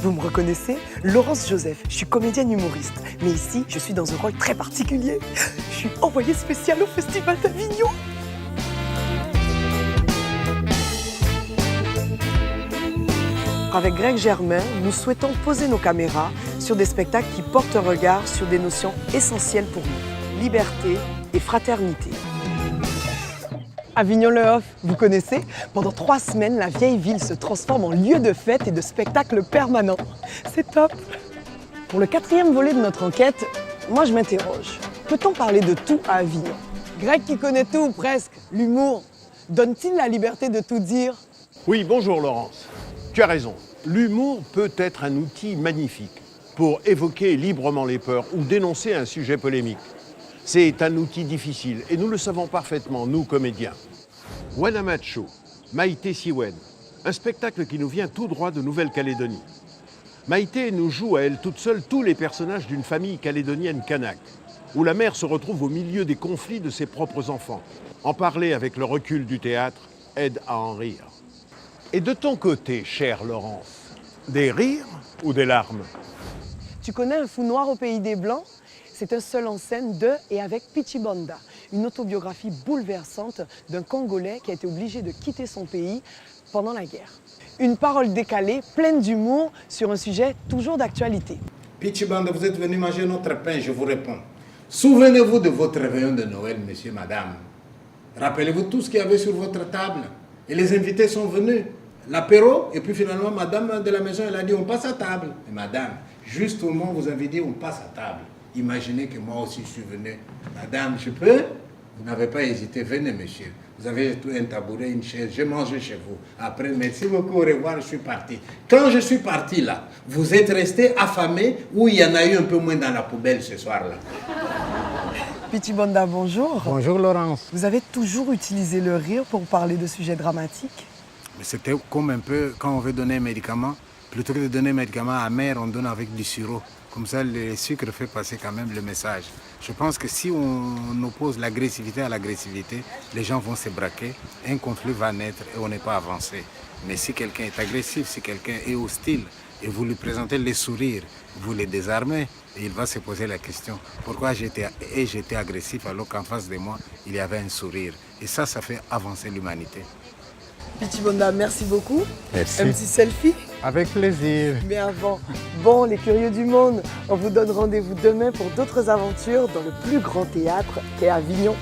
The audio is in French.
Vous me reconnaissez? Laurence Joseph, je suis comédienne humoriste. Mais ici, je suis dans un rôle très particulier. Je suis envoyée spéciale au Festival d'Avignon. Avec Greg Germain, nous souhaitons poser nos caméras sur des spectacles qui portent un regard sur des notions essentielles pour nous. Liberté et fraternité. Avignon-le-Hoff, vous connaissez? Pendant 3 semaines, la vieille ville se transforme en lieu de fête et de spectacle permanent. C'est top! Pour le 4e volet de notre enquête, moi je m'interroge. Peut-on parler de tout à Avignon? Greg qui connaît tout, presque, l'humour, donne-t-il la liberté de tout dire? Oui, bonjour Laurence. Tu as raison. L'humour peut être un outil magnifique pour évoquer librement les peurs ou dénoncer un sujet polémique. C'est un outil difficile et nous le savons parfaitement, nous comédiens. Wanamacho, Maïté Siwen, un spectacle qui nous vient tout droit de Nouvelle-Calédonie. Maïté nous joue à elle toute seule tous les personnages d'une famille calédonienne kanak, où la mère se retrouve au milieu des conflits de ses propres enfants. En parler avec le recul du théâtre aide à en rire. Et de ton côté, chère Laurence, des rires ou des larmes? Tu connais Un fou noir au pays des Blancs? C'est un seul en scène de et avec Pichibanda, une autobiographie bouleversante d'un Congolais qui a été obligé de quitter son pays pendant la guerre. Une parole décalée, pleine d'humour, sur un sujet toujours d'actualité. Pichibanda, vous êtes venu manger notre pain, je vous réponds. Souvenez-vous de votre réveillon de Noël, monsieur, madame. Rappelez-vous tout ce qu'il y avait sur votre table. Et les invités sont venus. L'apéro, et puis finalement, madame de la maison, elle a dit, on passe à table. Et madame, juste au moment où vous avez dit, on passe à table. Imaginez que moi aussi je suis venu. Madame, je peux? Vous n'avez pas hésité, venez monsieur. Vous avez tout un tabouret, une chaise, j'ai mangé chez vous. Après, merci beaucoup, au revoir, je suis parti. Quand je suis parti là, vous êtes resté affamé ou il y en a eu un peu moins dans la poubelle ce soir-là? Pichibanda, bonjour. Bonjour Laurence. Vous avez toujours utilisé le rire pour parler de sujets dramatiques? C'était comme un peu quand on veut donner un médicament. Plutôt que de donner un médicament amer, on donne avec du sirop. Comme ça, le sucre fait passer quand même le message. Je pense que si on oppose l'agressivité à l'agressivité, les gens vont se braquer, un conflit va naître et on n'est pas avancé. Mais si quelqu'un est agressif, si quelqu'un est hostile, et vous lui présentez les sourires, vous les désarmez, et il va se poser la question, pourquoi j'étais agressif alors qu'en face de moi, il y avait un sourire. Et ça fait avancer l'humanité. Pichibanda, merci beaucoup. Merci. Un petit selfie? Avec plaisir. Mais avant, bon, les curieux du monde, on vous donne rendez-vous demain pour d'autres aventures dans le plus grand théâtre qu'est Avignon.